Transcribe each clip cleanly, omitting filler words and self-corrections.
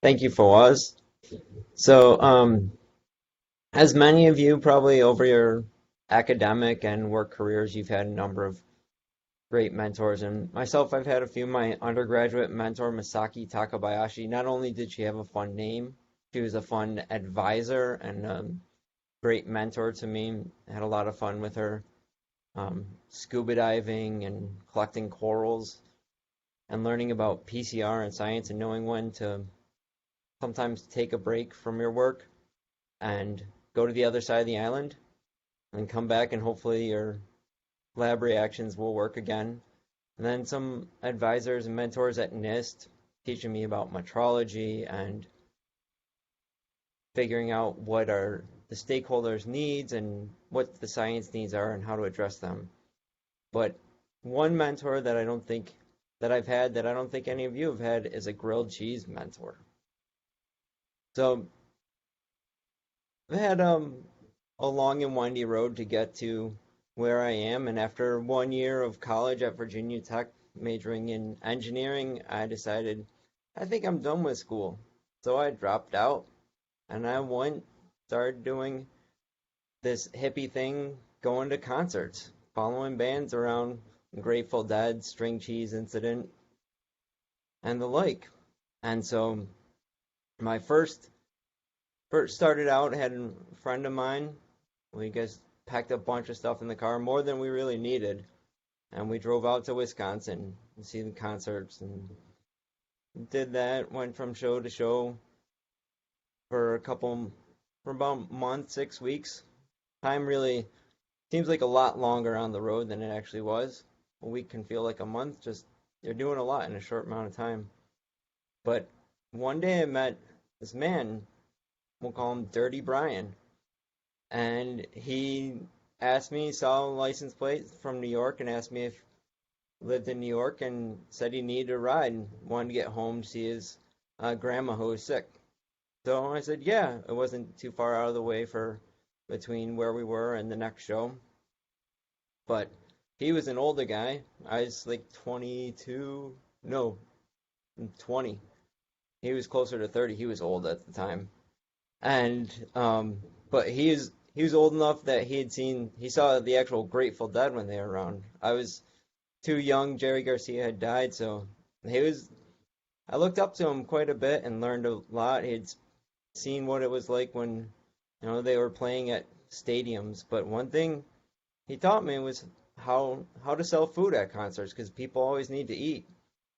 Thank you for was. So, as many of you probably over your academic and work careers, you've had a number of great mentors. And myself, I've had a few. My undergraduate mentor, Misaki Takabayashi, not only did she have a fun name, she was a fun advisor and great mentor to me. I had a lot of fun with her, scuba diving and collecting corals and learning about PCR and science and knowing when to sometimes take a break from your work and go to the other side of the island and come back and hopefully your lab reactions will work again. And then some advisors and mentors at NIST teaching me about metrology and figuring out what are the stakeholders' needs and what the science needs are and how to address them. But one mentor that I don't think that I've had that I don't think any of you have had is a grilled cheese mentor. So I've had a long and windy road to get to where I am. And after 1 year of college at Virginia Tech, majoring in engineering, I decided I think I'm done with school. So I dropped out and I started doing this hippie thing, going to concerts, following bands around Grateful Dead, String Cheese Incident, and the like. And so my first started out, had a friend of mine. We just packed a bunch of stuff in the car, more than we really needed, and we drove out to Wisconsin to see the concerts and did that. Went from show to show for for about a month, 6 weeks. Time really seems like a lot longer on the road than it actually was. A week can feel like a month. Just you're doing a lot in a short amount of time. But one day I met this man. We'll call him Dirty Brian, and he asked me, saw a license plate from New York, and asked me if I lived in New York, and said he needed a ride and wanted to get home to see his grandma who was sick. So I said, yeah, it wasn't too far out of the way for between where we were and the next show. But he was an older guy. I was like 22, no, 20. He was closer to 30. He was old at the time. And but he was old enough that he saw the actual Grateful Dead when they were around. I was too young. Jerry Garcia had died, so he was. I looked up to him quite a bit and learned a lot. He'd seen what it was like when they were playing at stadiums. But one thing he taught me was how to sell food at concerts because people always need to eat,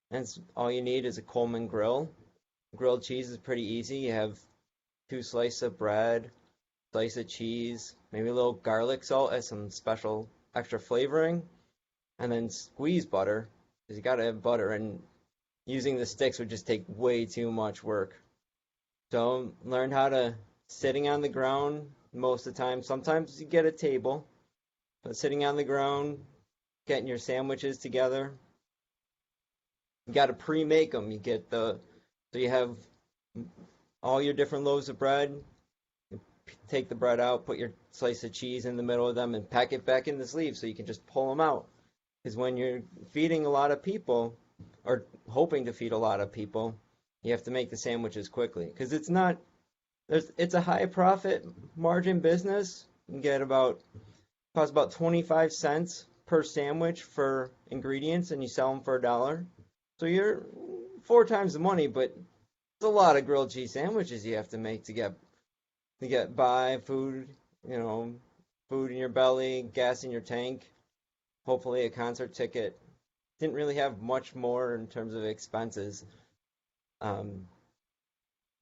and all you need is a Coleman grill. Grilled cheese is pretty easy. You have two slices of bread, slice of cheese, maybe a little garlic salt as some special extra flavoring, and then squeeze butter because you gotta have butter. And using the sticks would just take way too much work. So learn how to sitting on the ground most of the time. Sometimes you get a table, but sitting on the ground, getting your sandwiches together. You got to pre-make them. So you have all your different loaves of bread. You take the bread out, put your slice of cheese in the middle of them, and pack it back in the sleeve so you can just pull them out. Because when you're feeding a lot of people, or hoping to feed a lot of people, you have to make the sandwiches quickly. Because it's a high profit margin business. You can get costs about 25 cents per sandwich for ingredients, and you sell them for $1. So you're 4 times the money, but it's a lot of grilled cheese sandwiches you have to make to get by food, food in your belly, gas in your tank, hopefully a concert ticket. Didn't really have much more in terms of expenses. Um,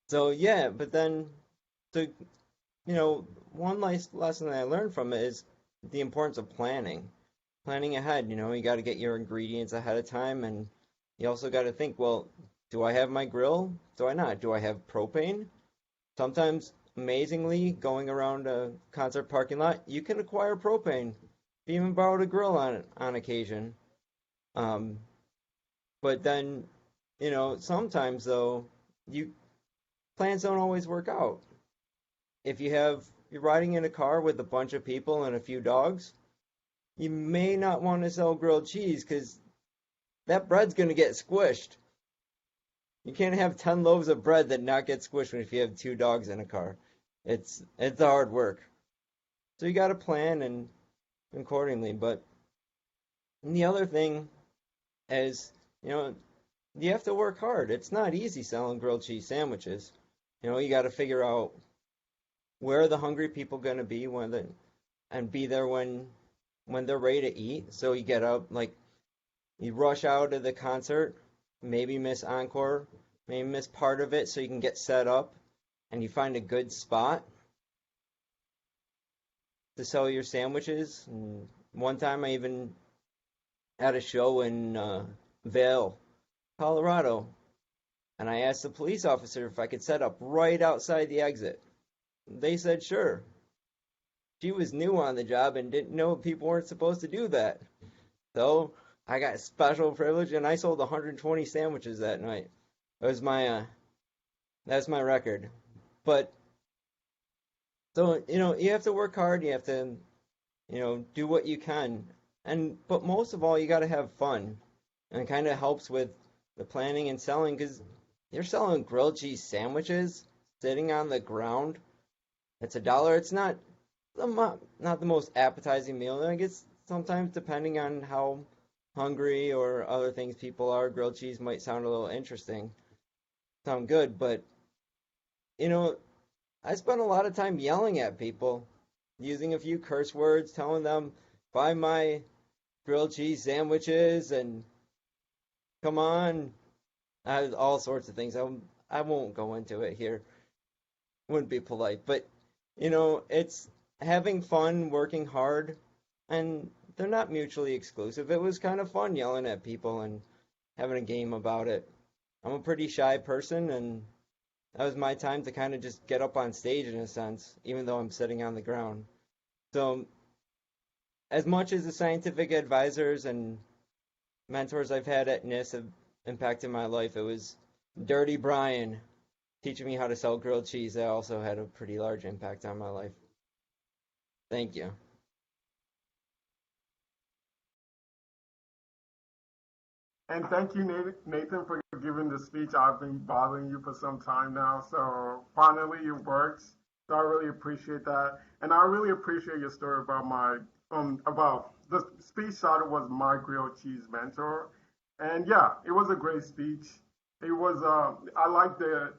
so yeah, but then the one nice lesson that I learned from it is the importance of planning. Planning ahead, you got to get your ingredients ahead of time, and you also got to think, well, do I have my grill? Do I not? Do I have propane? Sometimes, amazingly, going around a concert parking lot, you can acquire propane. You even borrowed a grill on occasion. Um, but then, sometimes though, you plans don't always work out. If you're riding in a car with a bunch of people and a few dogs, you may not want to sell grilled cheese because that bread's going to get squished. You can't have 10 loaves of bread that not get squished if you have two dogs in a car. It's hard work. So you got to plan and accordingly. But the other thing is, you know, you have to work hard. It's not easy selling grilled cheese sandwiches. You got to figure out where are the hungry people going to be and be there when they're ready to eat. So you get up, like you rush out of the concert, maybe miss encore, maybe miss part of it so you can get set up and you find a good spot to sell your sandwiches. And one time I even had a show in Vail, Colorado, and I asked the police officer if I could set up right outside the exit. They said sure. She was new on the job and didn't know people weren't supposed to do that. So I got special privilege and I sold 120 sandwiches that night. That was that's my record. But so you have to work hard. You have to do what you can. But most of all, you got to have fun. And it kind of helps with the planning and selling because you're selling grilled cheese sandwiches sitting on the ground. It's $1. It's not the most appetizing meal. I guess sometimes depending on how hungry or other things people are, grilled cheese might sound a little interesting, sound good. But you know, I spent a lot of time yelling at people, using a few curse words, telling them buy my grilled cheese sandwiches and come on, all sorts of things. I won't go into it here. Wouldn't be polite, but it's having fun, working hard, and they're not mutually exclusive. It was kind of fun yelling at people and having a game about it. I'm a pretty shy person, and that was my time to kind of just get up on stage in a sense, even though I'm sitting on the ground. So, as much as the scientific advisors and mentors I've had at NIST have impacted my life, it was Dirty Brian teaching me how to sell grilled cheese that also had a pretty large impact on my life. Thank you. And thank you, Nathan, for giving the speech. I've been bothering you for some time now. So finally, it works. So I really appreciate that. And I really appreciate your story about about the speech starter was my grilled cheese mentor. And yeah, it was a great speech. It was, I like the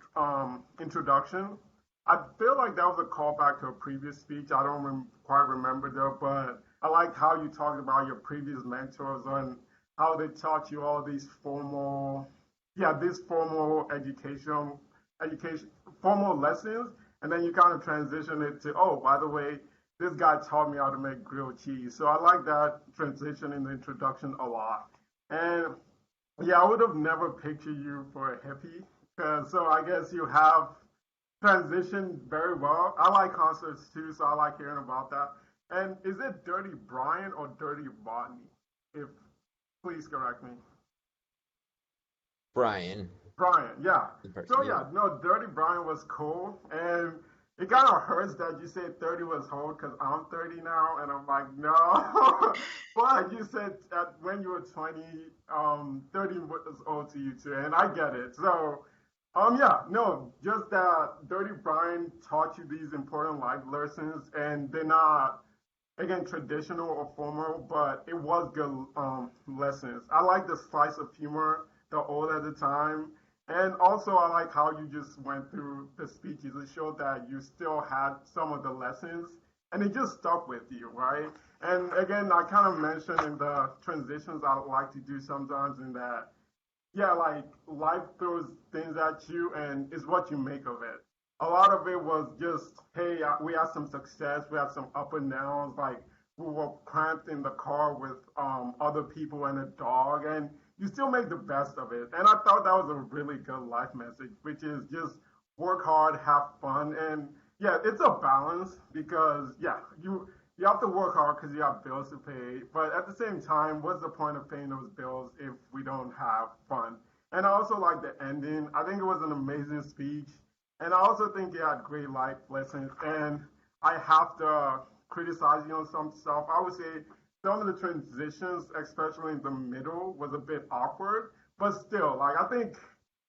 introduction. I feel like that was a callback to a previous speech. I don't quite remember though, but I like how you talked about your previous mentors and how they taught you all these these formal education, formal lessons, and then you kind of transition it to, oh, by the way, this guy taught me how to make grilled cheese. So I like that transition in the introduction a lot. And yeah, I would have never pictured you for a hippie, because so I guess you have transitioned very well. I like concerts too, so I like hearing about that. And is it Dirty Brian or Dirty Rodney? If Please correct me. Brian, Brian, yeah. the person, So yeah. yeah, no, Dirty Brian was cool, and it kind of hurts that you said 30 was old because I'm 30 now, and I'm like, no. But you said that when you were 20, 30 was old to you too, and I get it. So, yeah, no, just that Dirty Brian taught you these important life lessons, and they're not again traditional or formal, but it was good lessons. I like the slice of humor, the old at the time, and also I like how you just went through the speeches. It showed that you still had some of the lessons, and it just stuck with you, right? And again, I kind of mentioned in the transitions I like to do sometimes in that yeah, like life throws things at you and it's what you make of it. A lot of it was just, hey, we had some success, we had some up and downs, like we were cramped in the car with other people and a dog, and you still make the best of it. And I thought that was a really good life message, which is just work hard, have fun, and yeah, it's a balance because yeah, you have to work hard because you have bills to pay. But at the same time, what's the point of paying those bills if we don't have fun? And I also like the ending. I think it was an amazing speech. And I also think it had great life lessons. And I have to criticize you on some stuff. I would say some of the transitions, especially in the middle, was a bit awkward. But still, like I think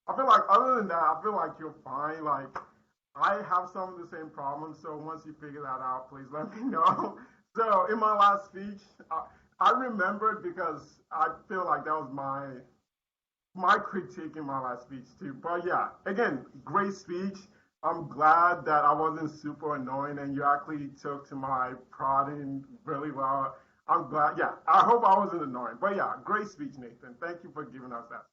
I feel like other than that, I feel like you're fine. Like I have some of the same problems, so once you figure that out, please let me know. So in my last speech, I remembered because I feel like that was my critique in my last speech too. But yeah, again, great speech. I'm glad that I wasn't super annoying and you actually took to my prodding really well. I'm glad. Yeah, I hope I wasn't annoying. But yeah, great speech, Nathan. Thank you for giving us that.